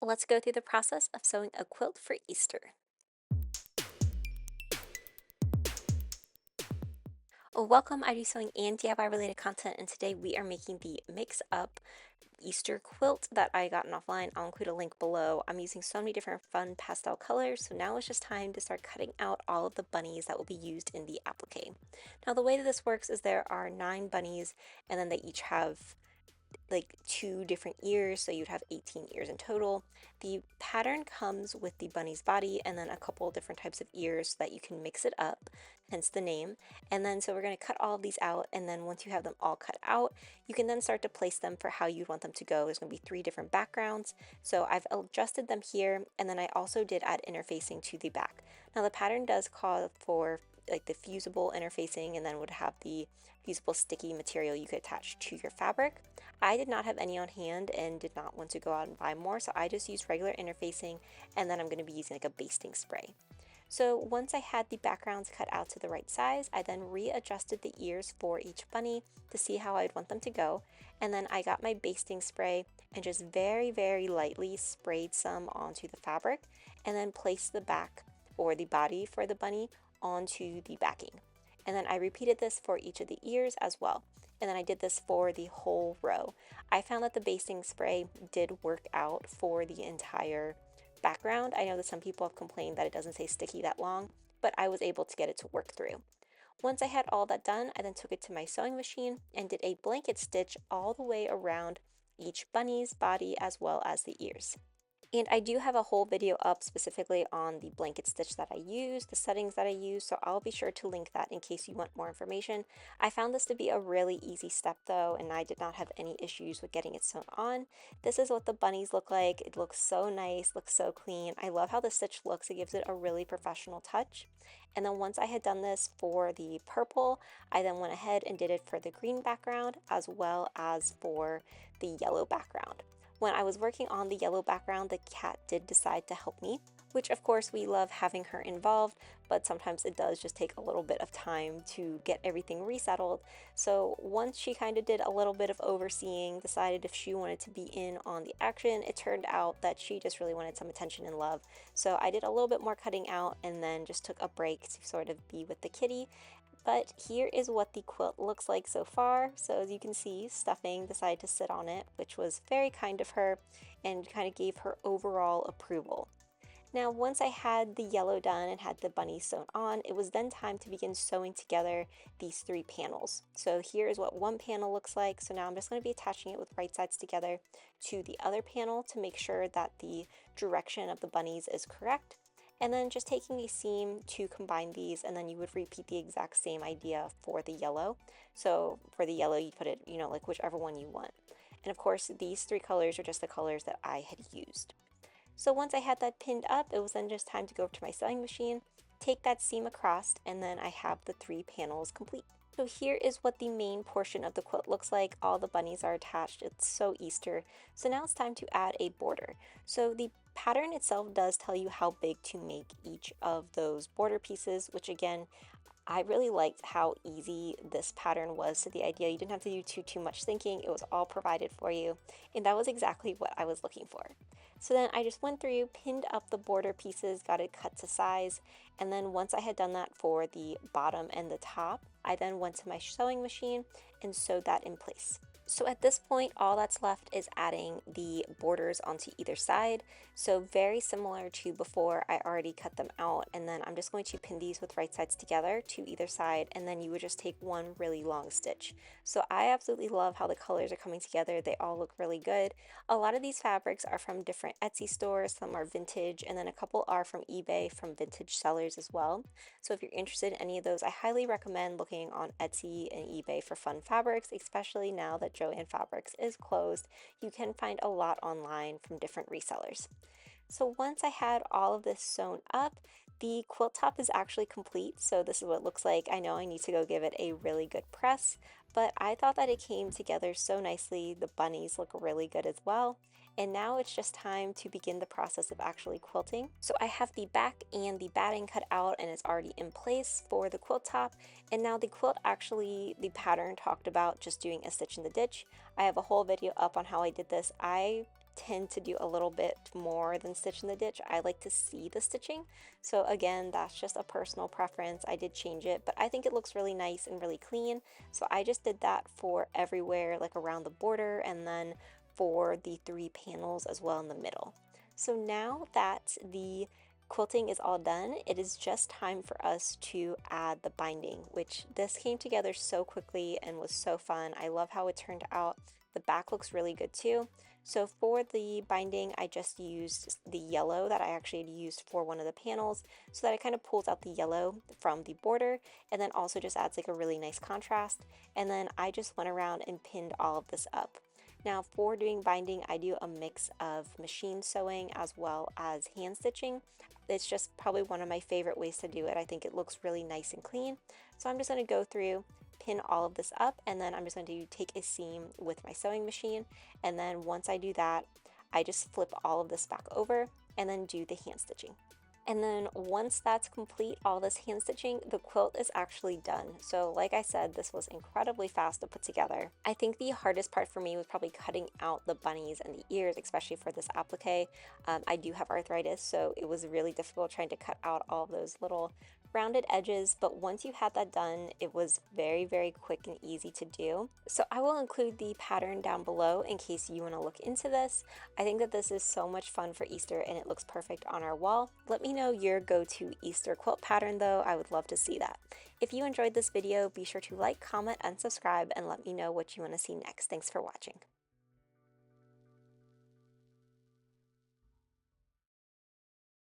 Let's go through the process of sewing a quilt for Easter. Welcome, I do sewing and DIY related content, and today we are making the mix up Easter quilt that I got offline. I'll include a link below. I'm using so many different fun pastel colors, so now it's just time to start cutting out all of the bunnies that will be used in the applique. Now the way that this works is there are 9 bunnies, and then they each have like 2 different ears, so you'd have 18 ears in total. The pattern comes with the bunny's body and then a couple different types of ears so that you can mix it up, hence the name. And then so we're going to cut all of these out, and then once you have them all cut out, you can then start to place them for how you want them to go. There's going to be 3 different backgrounds, so I've adjusted them here, and then I also did add interfacing to the back. Now the pattern does call for like the fusible interfacing, and then would have the fusible sticky material you could attach to your fabric. I did not have any on hand and did not want to go out and buy more, so I just used regular interfacing, and then I'm going to be using like a basting spray. So once I had the backgrounds cut out to the right size, I then readjusted the ears for each bunny to see how I'd want them to go, and then I got my basting spray and just very lightly sprayed some onto the fabric, and then placed the back or the body for the bunny onto the backing. And then I repeated this for each of the ears as well. And then I did this for the whole row. I found that the basting spray did work out for the entire background. I know that some people have complained that it doesn't stay sticky that long, but I was able to get it to work through. Once I had all that done, I then took it to my sewing machine and did a blanket stitch all the way around each bunny's body as well as the ears. And I do have a whole video up specifically on the blanket stitch that I use, the settings that I use, so I'll be sure to link that in case you want more information. I found this to be a really easy step though, and I did not have any issues with getting it sewn on. This is what the bunnies look like. It looks so nice, looks so clean. I love how the stitch looks. It gives it a really professional touch. And then once I had done this for the purple, I then went ahead and did it for the green background as well as for the yellow background. When I was working on the yellow background, the cat did decide to help me, which of course we love having her involved, but sometimes it does just take a little bit of time to get everything resettled. So once she kind of did a little bit of overseeing, decided if she wanted to be in on the action, it turned out that she just really wanted some attention and love. So I did a little bit more cutting out and then just took a break to sort of be with the kitty. But here is what the quilt looks like so far. So as you can see, Stuffing decided to sit on it, which was very kind of her and kind of gave her overall approval. Now once I had the yellow done and had the bunny sewn on, it was then time to begin sewing together these 3 panels. So here is what one panel looks like. So now I'm just going to be attaching it with right sides together to the other panel to make sure that the direction of the bunnies is correct. And then just taking a seam to combine these, and then you would repeat the exact same idea for the yellow. So for the yellow, you put it, like whichever one you want. And of course, these 3 colors are just the colors that I had used. So once I had that pinned up, it was then just time to go over to my sewing machine, take that seam across, and then I have the 3 panels complete. So here is what the main portion of the quilt looks like. All the bunnies are attached. It's so Easter. So now it's time to add a border. So the pattern itself does tell you how big to make each of those border pieces, which again, I really liked how easy this pattern was to the idea. You didn't have to do too much thinking. It was all provided for you, and that was exactly what I was looking for. So then I just went through, pinned up the border pieces, got it cut to size, and then once I had done that for the bottom and the top, I then went to my sewing machine and sewed that in place. So at this point, all that's left is adding the borders onto either side. So very similar to before, I already cut them out, and then I'm just going to pin these with right sides together to either side, and then you would just take one really long stitch. So I absolutely love how the colors are coming together. They all look really good. A lot of these fabrics are from different Etsy stores, some are vintage, and then a couple are from eBay from vintage sellers as well. So if you're interested in any of those, I highly recommend looking on Etsy and eBay for fun fabrics, especially now that Joann Fabrics is closed. You can find a lot online from different resellers. So once I had all of this sewn up, the quilt top is actually complete. So this is what it looks like. I know I need to go give it a really good press, but I thought that it came together so nicely. The bunnies look really good as well. And now it's just time to begin the process of actually quilting. So I have the back and the batting cut out and it's already in place for the quilt top. And now the quilt actually, the pattern talked about just doing a stitch in the ditch. I have a whole video up on how I did this. I tend to do a little bit more than stitch in the ditch. I like to see the stitching. So again, that's just a personal preference. I did change it, but I think it looks really nice and really clean. So I just did that for everywhere, like around the border, and then for the 3 panels as well in the middle. So now that the quilting is all done, it is just time for us to add the binding, which this came together so quickly and was so fun. I love how it turned out. The back looks really good too. So for the binding, I just used the yellow that I actually had used for one of the panels, so that it kind of pulls out the yellow from the border and then also just adds like a really nice contrast. And then I just went around and pinned all of this up. Now for doing binding, I do a mix of machine sewing as well as hand stitching. It's just probably one of my favorite ways to do it. I think it looks really nice and clean. So I'm just going to go through, pin all of this up, and then I'm just going to take a seam with my sewing machine. And then once I do that, I just flip all of this back over and then do the hand stitching. And then once that's complete, all this hand stitching, the quilt is actually done. So like I said, this was incredibly fast to put together. I think the hardest part for me was probably cutting out the bunnies and the ears, especially for this applique. I do have arthritis, so it was really difficult trying to cut out all of those little rounded edges, but once you had that done, it was very, very quick and easy to do. So I will include the pattern down below in case you want to look into this. I think that this is so much fun for Easter and it looks perfect on our wall. Let me know your go-to Easter quilt pattern though. I would love to see that. If you enjoyed this video, be sure to like, comment, and subscribe, and let me know what you want to see next. Thanks for watching.